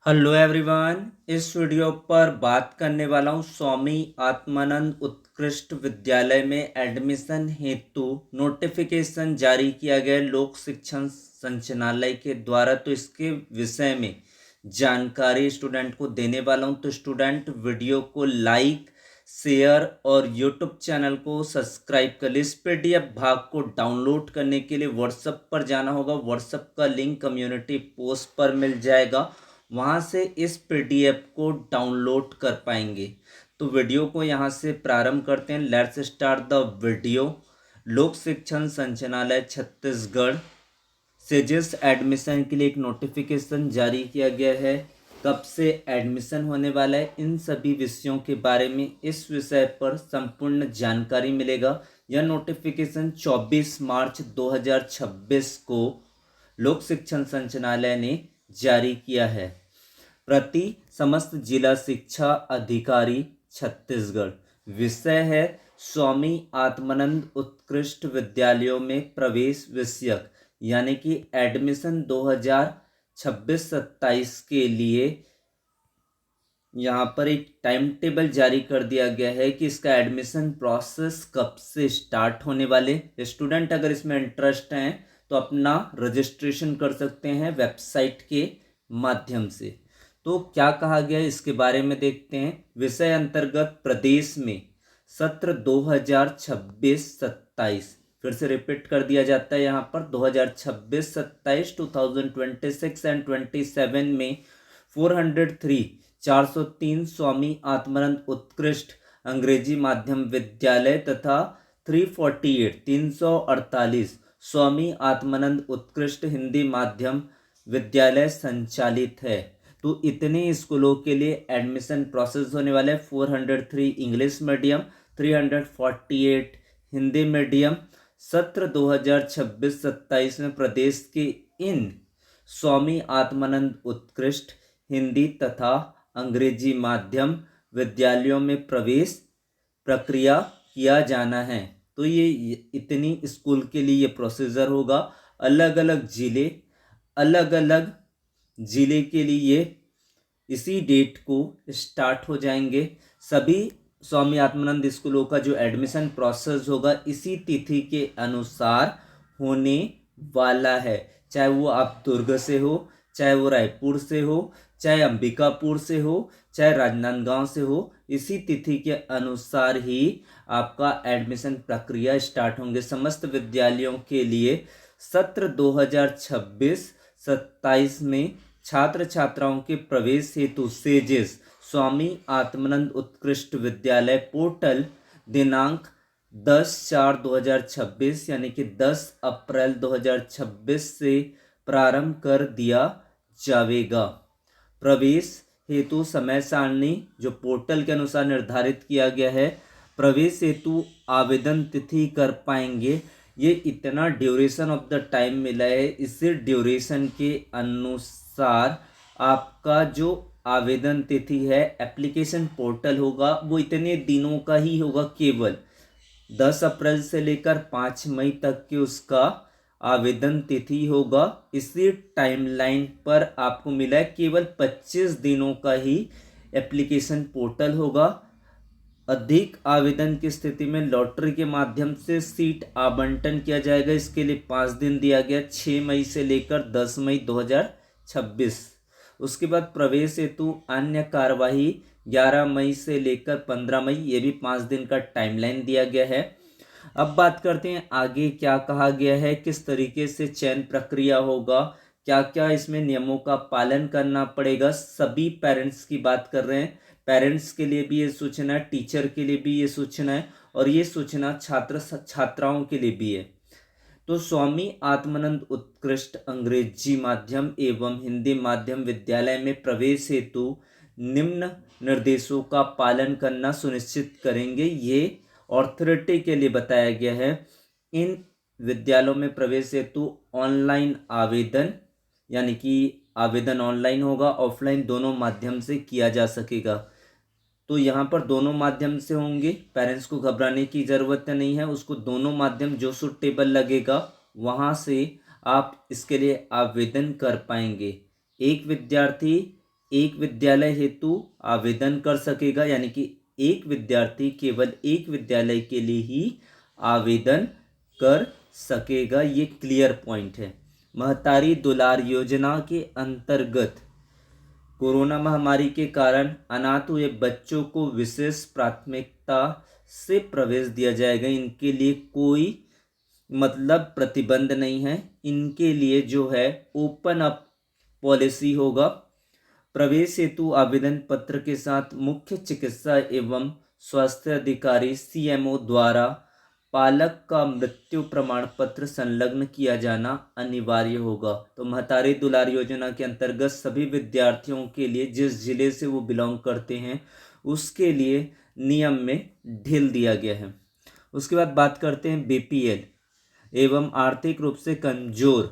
Hello everyone. इस video पर बात करने वाला हूँ स्वामी आत्मानंद उत्कृष्ट विद्यालय में एडमिशन हेतु नोटिफिकेशन जारी किया गया है लोक शिक्षण संचालनालय के द्वारा। तो इसके विषय में जानकारी स्टूडेंट को देने वाला हूँ। तो स्टूडेंट वीडियो को लाइक शेयर और यूट्यूब चैनल को सब्सक्राइब कर ले। इस पीडीएफ भाग को डाउनलोड करने के लिए व्हाट्सएप पर जाना होगा। व्हाट्सएप का लिंक कम्युनिटी पोस्ट पर मिल जाएगा, वहाँ से इस पीडीएफ को डाउनलोड कर पाएंगे। तो वीडियो को यहाँ से प्रारंभ करते हैं। Let's start the video. लोक शिक्षण संचालनालय छत्तीसगढ़ से जिस एडमिशन के लिए एक नोटिफिकेशन जारी किया गया है, कब से एडमिशन होने वाला है, इन सभी विषयों के बारे में इस विषय पर संपूर्ण जानकारी मिलेगा। यह नोटिफिकेशन 24 मार्च 2026 को लोक शिक्षण संचालनालय ने जारी किया है। प्रति समस्त जिला शिक्षा अधिकारी छत्तीसगढ़। विषय है स्वामी आत्मानंद उत्कृष्ट विद्यालयों में प्रवेश विषयक, यानी कि एडमिशन 2026-27 के लिए यहाँ पर एक टाइम टेबल जारी कर दिया गया है कि इसका एडमिशन प्रोसेस कब से स्टार्ट होने वाले। स्टूडेंट अगर इसमें इंटरेस्ट हैं तो अपना रजिस्ट्रेशन कर सकते हैं वेबसाइट के माध्यम से। तो क्या कहा गया है इसके बारे में देखते हैं। विषय अंतर्गत प्रदेश में सत्र 2026-27, फिर से रिपीट कर दिया जाता है यहाँ पर 2026-27 2026 एंड 27 में 403 स्वामी आत्मानंद उत्कृष्ट अंग्रेजी माध्यम विद्यालय तथा 348 स्वामी आत्मानंद उत्कृष्ट हिंदी माध्यम विद्यालय संचालित है। तो इतने स्कूलों के लिए एडमिशन प्रोसेस होने वाला है। 403 इंग्लिश मीडियम, 348 हिंदी मीडियम। सत्र 2026-27 में प्रदेश के इन स्वामी आत्मानंद उत्कृष्ट हिंदी तथा अंग्रेजी माध्यम विद्यालयों में प्रवेश प्रक्रिया किया जाना है। तो ये इतनी स्कूल के लिए ये प्रोसीजर होगा। अलग अलग जिले के लिए इसी डेट को स्टार्ट हो जाएंगे। सभी स्वामी आत्मानंद स्कूलों का जो एडमिशन प्रोसेस होगा इसी तिथि के अनुसार होने वाला है। चाहे वो आप दुर्ग से हो, चाहे वो रायपुर से हो, चाहे अंबिकापुर से हो, चाहे राजनांदगांव से हो, इसी तिथि के अनुसार ही आपका एडमिशन प्रक्रिया स्टार्ट होंगे। समस्त विद्यालयों के लिए सत्र 2026-27 में छात्र छात्राओं के प्रवेश हेतु सेजेस स्वामी आत्मानंद उत्कृष्ट विद्यालय पोर्टल दिनांक 10/4/2026 यानी कि 10 अप्रैल 2026 से प्रारंभ कर दिया जाएगा। प्रवेश हेतु समय सारणी जो पोर्टल के अनुसार निर्धारित किया गया है। प्रवेश हेतु आवेदन तिथि कर पाएंगे। ये इतना ड्यूरेशन ऑफ द टाइम मिला है, इसी ड्यूरेशन के अनुसार आपका जो आवेदन तिथि है एप्लीकेशन पोर्टल होगा वो इतने दिनों का ही होगा। केवल 10 अप्रैल से लेकर 5 मई तक की उसका आवेदन तिथि होगा। इसी टाइमलाइन पर आपको मिला है केवल 25 दिनों का ही एप्लीकेशन पोर्टल होगा। अधिक आवेदन की स्थिति में लॉटरी के माध्यम से सीट आवंटन किया जाएगा। इसके लिए 5 दिन दिया गया, 6 मई से लेकर 10 मई 2026। उसके बाद प्रवेश हेतु अन्य कार्यवाही 11 मई से लेकर 15 मई, ये भी 5 दिन का टाइमलाइन दिया गया है। अब बात करते हैं आगे क्या कहा गया है, किस तरीके से चयन प्रक्रिया होगा, क्या क्या इसमें नियमों का पालन करना पड़ेगा। सभी पेरेंट्स की बात कर रहे हैं। पेरेंट्स के लिए भी ये सूचना है, टीचर के लिए भी ये सूचना है और ये सूचना छात्र छात्राओं के लिए भी है। तो स्वामी आत्मानंद उत्कृष्ट अंग्रेजी माध्यम एवं हिंदी माध्यम विद्यालय में प्रवेश हेतु निम्न निर्देशों का पालन करना सुनिश्चित करेंगे। ये अथॉरिटी के लिए बताया गया है। इन विद्यालयों में प्रवेश हेतु ऑनलाइन आवेदन, यानी कि आवेदन ऑनलाइन होगा, ऑफलाइन दोनों माध्यम से किया जा सकेगा। तो यहाँ पर दोनों माध्यम से होंगे, पेरेंट्स को घबराने की ज़रूरत नहीं है। उसको दोनों माध्यम जो सूटेबल लगेगा वहाँ से आप इसके लिए आवेदन कर पाएंगे। एक विद्यार्थी एक विद्यालय हेतु आवेदन कर सकेगा, यानी कि एक विद्यार्थी केवल एक विद्यालय के लिए ही आवेदन कर सकेगा। ये क्लियर पॉइंट है। महतारी दुलार योजना के अंतर्गत कोरोना महामारी के कारण अनाथ हुए बच्चों को विशेष प्राथमिकता से प्रवेश दिया जाएगा। इनके लिए कोई प्रतिबंध नहीं है। इनके लिए जो है ओपन अप पॉलिसी होगा। प्रवेश हेतु आवेदन पत्र के साथ मुख्य चिकित्सा एवं स्वास्थ्य अधिकारी सीएमओ द्वारा पालक का मृत्यु प्रमाण पत्र संलग्न किया जाना अनिवार्य होगा। तो महतारी दुलार योजना के अंतर्गत सभी विद्यार्थियों के लिए जिस जिले से वो बिलोंग करते हैं उसके लिए नियम में ढील दिया गया है। उसके बाद बात करते हैं बीपीएल एवं आर्थिक रूप से कमजोर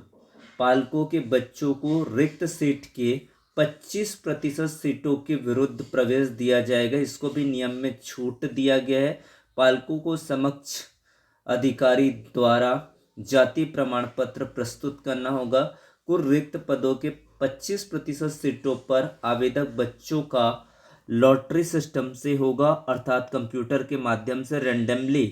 पालकों के बच्चों को रिक्त सीट के 25% सीटों के विरुद्ध प्रवेश दिया जाएगा। इसको भी नियम में छूट दिया गया है। पालकों को समक्ष अधिकारी द्वारा जाति प्रमाण पत्र प्रस्तुत करना होगा। कुल रिक्त पदों के 25% सीटों पर आवेदक बच्चों का लॉटरी सिस्टम से होगा, अर्थात कंप्यूटर के माध्यम से रैंडमली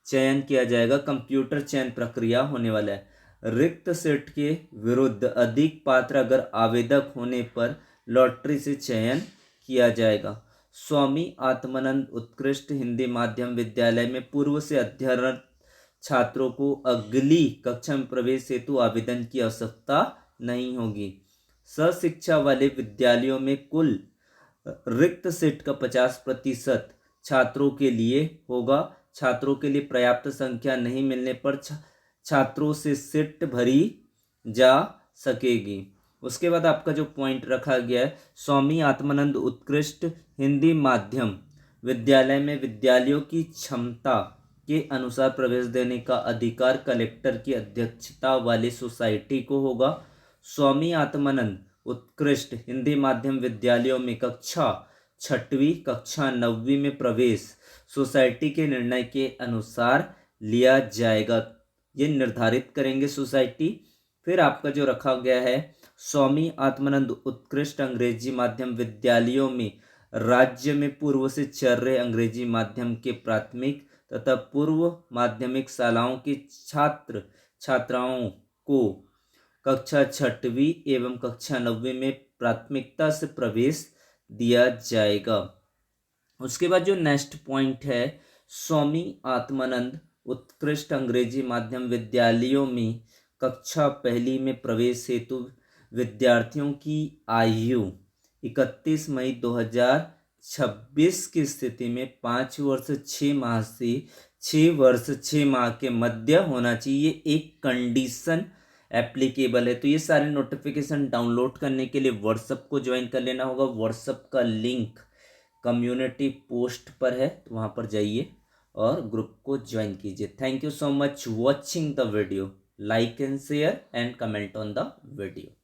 चयन किया जाएगा। कंप्यूटर चयन प्रक्रिया होने वाला है। रिक्त सीट के विरुद्ध अधिक पात्र अगर आवेदक होने पर लॉटरी से चयन किया जाएगा। स्वामी आत्मानंद उत्कृष्ट हिंदी माध्यम विद्यालय में पूर्व से अध्ययनरत छात्रों को अगली कक्षा में प्रवेश हेतु आवेदन की आवश्यकता नहीं होगी। सशिक्षा वाले विद्यालयों में कुल रिक्त सीट का 50% छात्रों के लिए होगा। छात्रों के लिए पर्याप्त संख्या नहीं मिलने पर छात्रों से सीट भरी जा सकेगी। उसके बाद आपका जो पॉइंट रखा गया है, स्वामी आत्मानंद उत्कृष्ट हिंदी माध्यम विद्यालय में विद्यालयों की क्षमता के अनुसार प्रवेश देने का अधिकार कलेक्टर की अध्यक्षता वाली सोसाइटी को होगा। स्वामी आत्मानंद उत्कृष्ट हिंदी माध्यम विद्यालयों में कक्षा 6वीं कक्षा 9वीं में प्रवेश सोसाइटी के निर्णय के अनुसार लिया जाएगा। ये निर्धारित करेंगे सोसाइटी। फिर आपका जो रखा गया है, स्वामी आत्मानंद उत्कृष्ट अंग्रेजी माध्यम विद्यालयों में राज्य में पूर्व से चल रहे अंग्रेजी माध्यम के प्राथमिक तथा पूर्व माध्यमिक शालाओं के छात्र छात्राओं को कक्षा 6वीं एवं कक्षा 9वीं में प्राथमिकता से प्रवेश दिया जाएगा। उसके बाद जो नेक्स्ट पॉइंट है, स्वामी आत्मानंद उत्कृष्ट अंग्रेजी माध्यम विद्यालयों में कक्षा 1 में प्रवेश हेतु विद्यार्थियों की आयु 31 मई 2026 की स्थिति में 5 वर्ष 6 माह से 6 वर्ष 6 माह के मध्य होना चाहिए। एक कंडीशन एप्लीकेबल है। तो ये सारे नोटिफिकेशन डाउनलोड करने के लिए व्हाट्सएप को ज्वाइन कर लेना होगा। व्हाट्सएप का लिंक कम्युनिटी पोस्ट पर है, तो वहाँ पर जाइए और ग्रुप को ज्वाइन कीजिए। Thank you so much watching the video. Like and share and comment on the video.